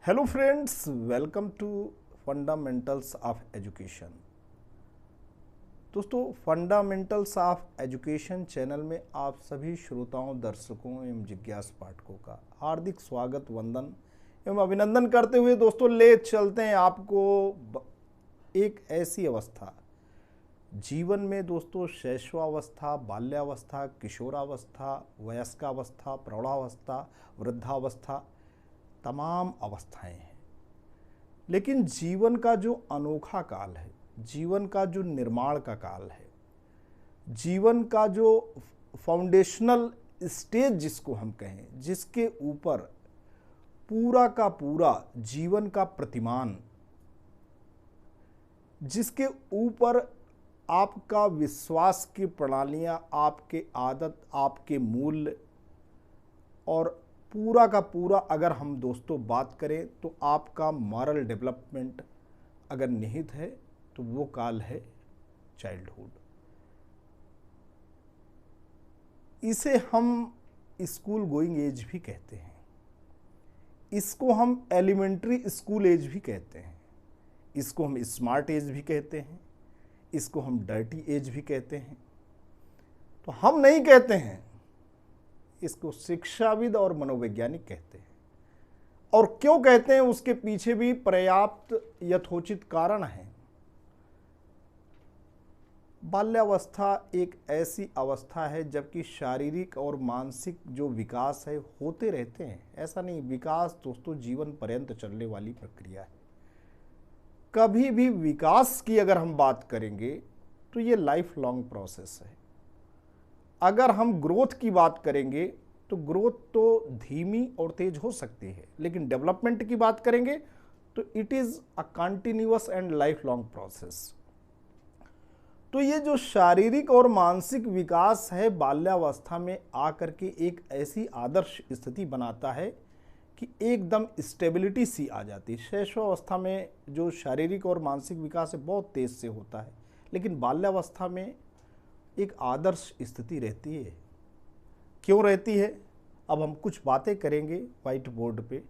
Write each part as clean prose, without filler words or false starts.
Hello friends, welcome to fundamentals of education. दोस्तों, fundamentals of education channel में आप सभी श्रोताओं, दर्शकों एवं जिज्ञास पाठकों का हार्दिक स्वागत, वंदन एवं अभिनंदन करते हुए दोस्तों ले चलते हैं आपको एक ऐसी अवस्था जीवन में दोस्तों, शैशवावस्था, बाल्यावस्था, किशोरावस्था, वयस्कावस्था, प्रौढ़ावस्था, वृद्धावस्था, तमाम अवस्थाएं हैं। लेकिन जीवन का जो अनोखा काल है, जीवन का जो निर्माण का काल है, जीवन का जो फाउंडेशनल स्टेज जिसको हम कहें, जिसके ऊपर पूरा का पूरा जीवन का प्रतिमान, जिसके ऊपर आपका विश्वास की प्रणालियां, आपके आदत, आपके मूल्य और पूरा का पूरा अगर हम दोस्तों बात करें तो आपका मॉरल डेवलपमेंट अगर निहित है तो वो काल है चाइल्डहुड। इसे हम स्कूल गोइंग एज भी कहते हैं, इसको हम एलिमेंट्री स्कूल एज भी कहते हैं, इसको हम स्मार्ट एज भी कहते हैं, इसको हम डर्टी एज भी कहते हैं। तो हम नहीं कहते हैं, इसको शिक्षाविद और मनोवैज्ञानिक कहते हैं। और क्यों कहते हैं उसके पीछे भी पर्याप्त यथोचित कारण है। बाल्यावस्था एक ऐसी अवस्था है जबकि शारीरिक और मानसिक जो विकास है होते रहते हैं। ऐसा नहीं, विकास दोस्तों जीवन पर्यंत चलने वाली प्रक्रिया है। कभी भी विकास की अगर हम बात करेंगे तो ये लाइफ लॉन्ग प्रोसेस है। अगर हम ग्रोथ की बात करेंगे तो ग्रोथ तो धीमी और तेज हो सकती है, लेकिन डेवलपमेंट की बात करेंगे तो it is a continuous and life long process. तो ये जो शारीरिक और मानसिक विकास है बाल्यावस्था में आकर के एक ऐसी आदर्श स्थिति बनाता है कि एकदम स्टेबिलिटी सी आ जाती है। शैशवावस्था में जो शारीरिक और मानसिक विकास है बहुत तेज से होता है, लेकिन बाल्यावस्था में एक आदर्श स्थिति रहती है। क्यों रहती है? अब हम कुछ बातें करेंगे व्हाइट बोर्ड पे।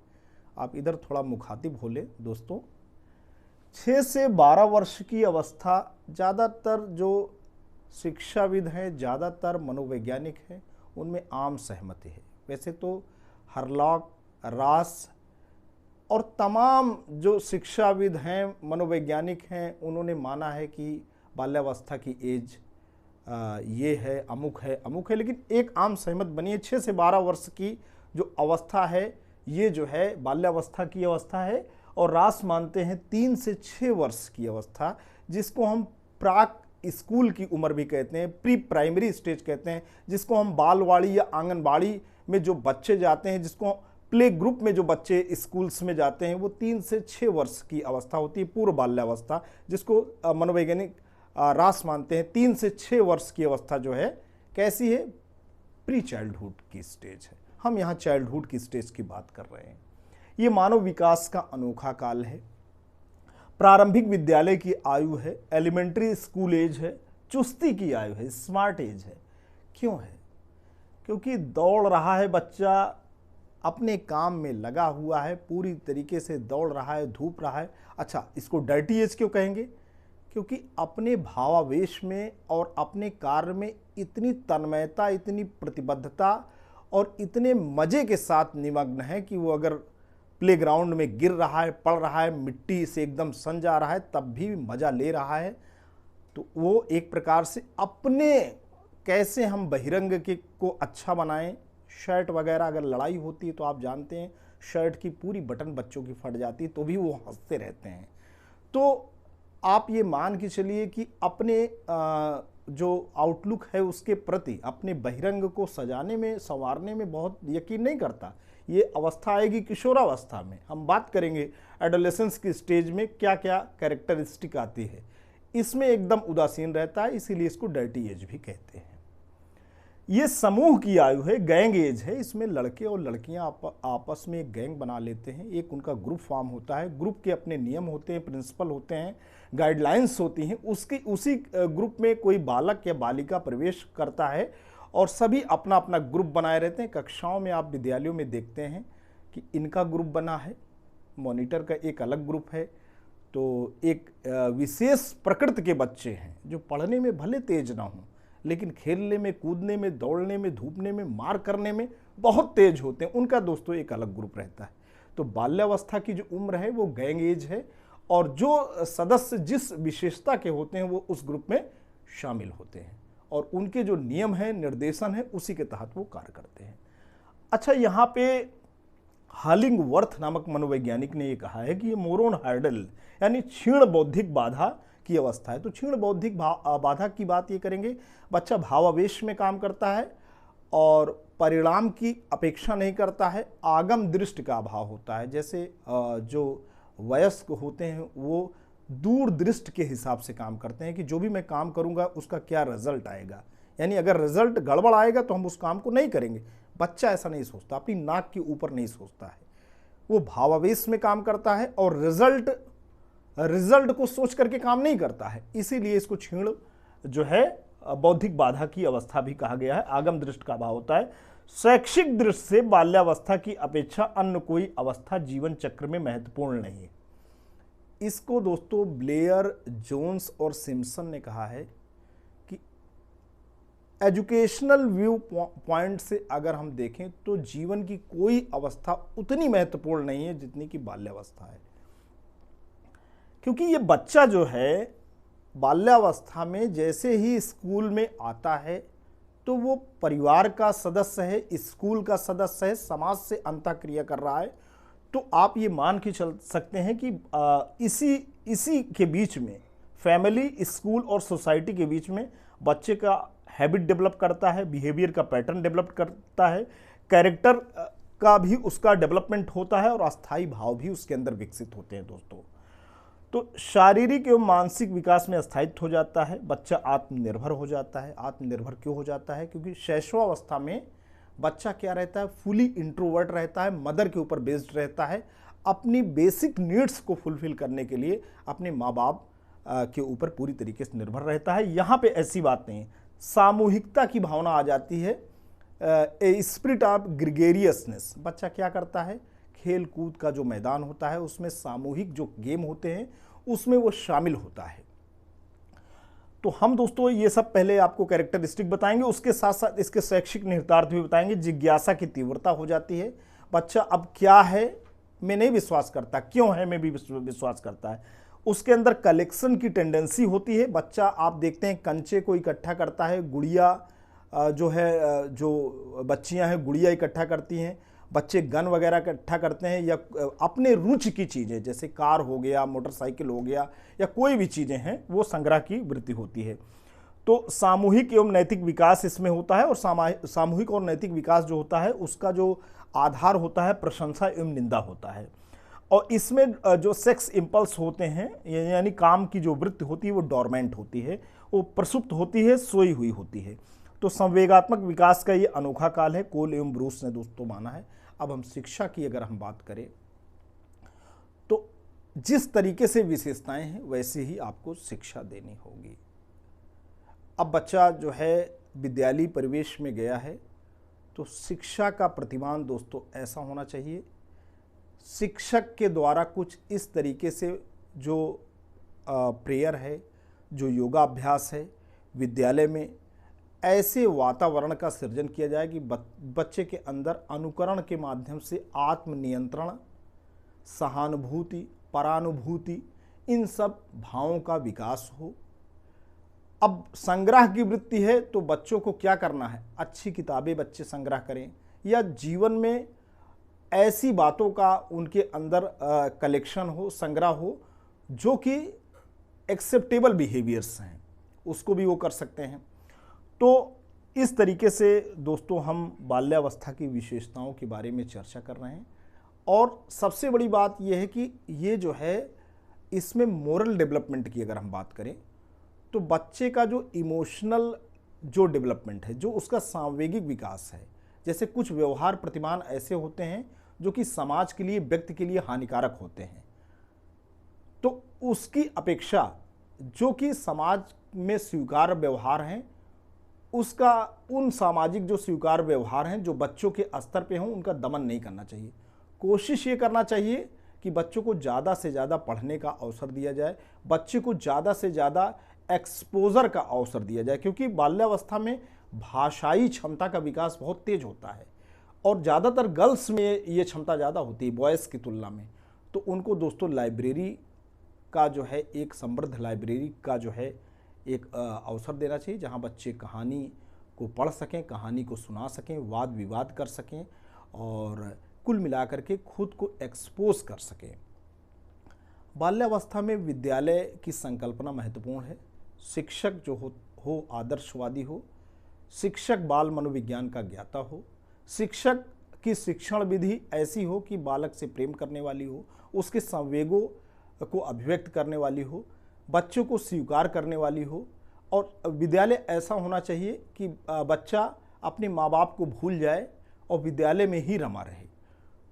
आप इधर थोड़ा मुखातिब हो लें दोस्तों। 6 से 12 वर्ष की अवस्था ज़्यादातर जो शिक्षाविद हैं, ज़्यादातर मनोवैज्ञानिक हैं, उनमें आम सहमति है। वैसे तो हरलॉक, रास और तमाम जो शिक्षाविद हैं, मनोवैज्ञानिक हैं, उन्होंने माना है कि बाल्यावस्था की एज ये है, अमुक है, लेकिन एक आम सहमत बनी है 6 से 12 वर्ष की जो अवस्था है ये जो है बाल्यावस्था की अवस्था है। और रास मानते हैं 3 से 6 वर्ष की अवस्था, जिसको हम प्राक स्कूल की उम्र भी कहते हैं, प्री प्राइमरी स्टेज कहते हैं, जिसको हम बालवाड़ी या आंगनबाड़ी में जो बच्चे जाते हैं, जिसको प्ले ग्रुप में जो बच्चे स्कूल्स में जाते हैं, वो 3 से 6 वर्ष की अवस्था होती है, पूर्व बाल्यावस्था, जिसको मनोवैज्ञानिक रास मानते हैं 3 से 6 वर्ष की अवस्था जो है कैसी है, प्री चाइल्डहुड की स्टेज है। हम यहाँ चाइल्डहुड की स्टेज की बात कर रहे हैं। ये मानव विकास का अनोखा काल है। प्रारंभिक विद्यालय की आयु है, एलिमेंट्री स्कूल एज है, चुस्ती की आयु है, स्मार्ट एज है। क्यों है? क्योंकि दौड़ रहा है बच्चा, अपने काम में लगा हुआ है, पूरी तरीके से दौड़ रहा है, धूप रहा है। अच्छा, इसको डर्टी एज क्यों कहेंगे? क्योंकि अपने भावावेश में और अपने कार्य में इतनी तन्मयता, इतनी प्रतिबद्धता और इतने मज़े के साथ निमग्न है कि वो अगर प्लेग्राउंड में गिर रहा है, पड़ रहा है, मिट्टी से एकदम सन जा रहा है, तब भी मज़ा ले रहा है। तो वो एक प्रकार से अपने कैसे हम बहिरंग के को अच्छा बनाएं। शर्ट वगैरह अगर लड़ाई होती है तो आप जानते हैं शर्ट की पूरी बटन बच्चों की फट जाती है, तो भी वो हंसते रहते हैं। तो आप ये मान के चलिए कि अपने जो आउटलुक है उसके प्रति, अपने बहिरंग को सजाने में, संवारने में बहुत यकीन नहीं करता। ये अवस्था आएगी किशोरावस्था में। हम बात करेंगे एडोलेसेंस की स्टेज में क्या क्या कैरेक्टरिस्टिक आती है, इसमें एकदम उदासीन रहता है, इसीलिए इसको डर्टी एज भी कहते हैं। ये समूह की आयु है, गैंग एज है। इसमें लड़के और लड़कियां आपस में एक गैंग बना लेते हैं, एक उनका ग्रुप फॉर्म होता है। ग्रुप के अपने नियम होते हैं, प्रिंसिपल होते हैं, गाइडलाइंस होती हैं। उसी ग्रुप में कोई बालक या बालिका प्रवेश करता है और सभी अपना अपना ग्रुप बनाए रहते हैं। कक्षाओं में आप विद्यालयों में देखते हैं कि इनका ग्रुप बना है, मॉनिटर का एक अलग ग्रुप है। तो एक विशेष प्रकृति के बच्चे हैं जो पढ़ने में भले तेज ना हों, लेकिन खेलने में, कूदने में, दौड़ने में, धूपने में, मार करने में बहुत तेज होते हैं, उनका दोस्तों एक अलग ग्रुप रहता है। तो बाल्यावस्था की जो उम्र है वो गैंग एज है, और जो सदस्य जिस विशेषता के होते हैं वो उस ग्रुप में शामिल होते हैं, और उनके जो नियम है, निर्देशन है, उसी के तहत वो कार्य करते हैं। अच्छा, यहाँ पे हालिंगवर्थ नामक मनोवैज्ञानिक ने ये कहा है कि ये मोरोन हर्डल यानी क्षीण बौद्धिक बाधा की अवस्था है। तो क्षीण बौद्धिक बाधा की बात ये करेंगे, बच्चा भावावेश में काम करता है और परिणाम की अपेक्षा नहीं करता है, आगम दृष्टि का अभाव होता है। जैसे जो वयस्क होते हैं वो दूर दृष्टि के हिसाब से काम करते हैं कि जो भी मैं काम करूंगा उसका क्या रिजल्ट आएगा, यानी अगर रिजल्ट गड़बड़ आएगा तो हम उस काम को नहीं करेंगे। बच्चा ऐसा नहीं सोचता, अपनी नाक के ऊपर नहीं सोचता है, वो भावावेश में काम करता है और रिजल्ट को सोच करके काम नहीं करता है। इसीलिए इसको क्षीण जो है बौद्धिक बाधा की अवस्था भी कहा गया है। आगम दृष्टि का अभाव होता है। शैक्षिक दृष्टि से बाल्यावस्था की अपेक्षा अन्य कोई अवस्था जीवन चक्र में महत्वपूर्ण नहीं है। इसको दोस्तों ब्लेयर, जोन्स और सिम्पसन ने कहा है कि एजुकेशनल व्यू पॉइंट से अगर हम देखें तो जीवन की कोई अवस्था उतनी महत्वपूर्ण नहीं है जितनी कि बाल्यावस्था है। क्योंकि ये बच्चा जो है बाल्यावस्था में जैसे ही स्कूल में आता है तो वो परिवार का सदस्य है, स्कूल का सदस्य है, समाज से अंतःक्रिया कर रहा है। तो आप ये मान के चल सकते हैं कि इसी के बीच में फैमिली, स्कूल और सोसाइटी के बीच में बच्चे का हैबिट डेवलप करता है, बिहेवियर का पैटर्न डेवलप करता है, कैरेक्टर का भी उसका डेवलपमेंट होता है और अस्थायी भाव भी उसके अंदर विकसित होते हैं दोस्तों। तो शारीरिक एवं मानसिक विकास में स्थायित्व हो जाता है, बच्चा आत्मनिर्भर हो जाता है। आत्मनिर्भर क्यों हो जाता है? क्योंकि शैशवावस्था में बच्चा क्या रहता है? फुली इंट्रोवर्ट रहता है, मदर के ऊपर बेस्ड रहता है, अपनी बेसिक नीड्स को फुलफिल करने के लिए अपने माँ बाप के ऊपर पूरी तरीके से निर्भर रहता है। यहाँ पे ऐसी बात नहीं, सामूहिकता की भावना आ जाती है, ए स्पिरिट ऑफ ग्रेगेरियसनेस। बच्चा क्या करता है? खेल कूद का जो मैदान होता है उसमें सामूहिक जो गेम होते हैं उसमें वो शामिल होता है। तो हम दोस्तों ये सब पहले आपको कैरेक्टरिस्टिक बताएंगे, उसके साथ साथ इसके शैक्षिक निहितार्थ भी बताएंगे। जिज्ञासा की तीव्रता हो जाती है, बच्चा अब क्या है मैं नहीं विश्वास करता, क्यों है मैं भी विश्वास करता है। उसके अंदर कलेक्शन की टेंडेंसी होती है। बच्चा आप देखते हैं कंचे को इकट्ठा करता है, गुड़िया जो है, जो बच्चियां हैं गुड़िया इकट्ठा करती हैं, बच्चे गन वगैरह इकट्ठा करते हैं, या अपने रुचि की चीज़ें जैसे कार हो गया, मोटरसाइकिल हो गया, या कोई भी चीज़ें हैं वो संग्रह की वृत्ति होती है। तो सामूहिक एवं नैतिक विकास इसमें होता है, और सामूहिक और नैतिक विकास जो होता है उसका जो आधार होता है प्रशंसा एवं निंदा होता है। और इसमें जो सेक्स इम्पल्स होते हैं यानी काम की जो वृत्ति होती है वो डोरमेंट होती है, वो प्रसुप्त होती है, सोई हुई होती है। तो संवेगात्मक विकास का ये अनोखा काल है, कोल एवं ब्रूस ने दोस्तों माना है। अब हम शिक्षा की अगर हम बात करें तो जिस तरीके से विशेषताएं हैं वैसे ही आपको शिक्षा देनी होगी। अब बच्चा जो है विद्यालय परिवेश में गया है तो शिक्षा का प्रतिमान दोस्तों ऐसा होना चाहिए, शिक्षक के द्वारा कुछ इस तरीके से जो प्रेयर है, जो योगाभ्यास है, विद्यालय में ऐसे वातावरण का सृजन किया जाए कि बच्चे के अंदर अनुकरण के माध्यम से आत्मनियंत्रण, सहानुभूति, परानुभूति, इन सब भावों का विकास हो। अब संग्रह की वृत्ति है तो बच्चों को क्या करना है? अच्छी किताबें बच्चे संग्रह करें, या जीवन में ऐसी बातों का उनके अंदर कलेक्शन हो, संग्रह हो, जो कि एक्सेप्टेबल बिहेवियर्स हैं, उसको भी वो कर सकते हैं। तो इस तरीके से दोस्तों हम बाल्यावस्था की विशेषताओं के बारे में चर्चा कर रहे हैं। और सबसे बड़ी बात यह है कि ये जो है इसमें मोरल डेवलपमेंट की अगर हम बात करें तो बच्चे का जो इमोशनल जो डेवलपमेंट है, जो उसका सांवेगिक विकास है, जैसे कुछ व्यवहार प्रतिमान ऐसे होते हैं जो कि समाज के लिए, व्यक्ति के लिए हानिकारक होते हैं, तो उसकी अपेक्षा जो कि समाज में स्वीकार्य व्यवहार हैं, उसका उन सामाजिक जो स्वीकार व्यवहार हैं जो बच्चों के स्तर पे हों उनका दमन नहीं करना चाहिए। कोशिश ये करना चाहिए कि बच्चों को ज़्यादा से ज़्यादा पढ़ने का अवसर दिया जाए, बच्चे को ज़्यादा से ज़्यादा एक्सपोज़र का अवसर दिया जाए, क्योंकि बाल्यावस्था में भाषाई क्षमता का विकास बहुत तेज होता है और ज़्यादातर गर्ल्स में ये क्षमता ज़्यादा होती है बॉयज़ की तुलना में। तो उनको दोस्तों लाइब्रेरी का जो है, एक समृद्ध लाइब्रेरी का जो है एक अवसर देना चाहिए, जहाँ बच्चे कहानी को पढ़ सकें, कहानी को सुना सकें, वाद विवाद कर सकें और कुल मिलाकर के खुद को एक्सपोज कर सकें। बाल्यावस्था में विद्यालय की संकल्पना महत्वपूर्ण है। शिक्षक जो हो आदर्शवादी हो, शिक्षक बाल मनोविज्ञान का ज्ञाता हो, शिक्षक की शिक्षण विधि ऐसी हो कि बालक से प्रेम करने वाली हो, उसके संवेगों को अभिव्यक्त करने वाली हो, बच्चों को स्वीकार करने वाली हो, और विद्यालय ऐसा होना चाहिए कि बच्चा अपने माँ बाप को भूल जाए और विद्यालय में ही रमा रहे।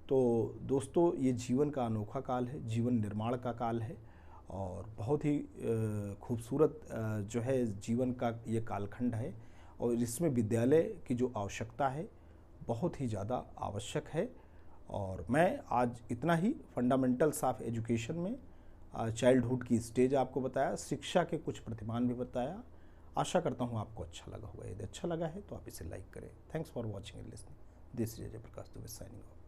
तो दोस्तों, ये जीवन का अनोखा काल है, जीवन निर्माण का काल है और बहुत ही खूबसूरत जो है जीवन का ये कालखंड है और इसमें विद्यालय की जो आवश्यकता है बहुत ही ज़्यादा आवश्यक है। और मैं आज इतना ही फंडामेंटल्स ऑफ एजुकेशन में चाइल्डहुड की स्टेज आपको बताया, शिक्षा के कुछ प्रतिमान भी बताया। आशा करता हूँ आपको अच्छा लगा होगा। यदि अच्छा लगा है तो आप इसे लाइक करें। Thanks for watching and listening. This is Ajay Prakash Dubey signing off.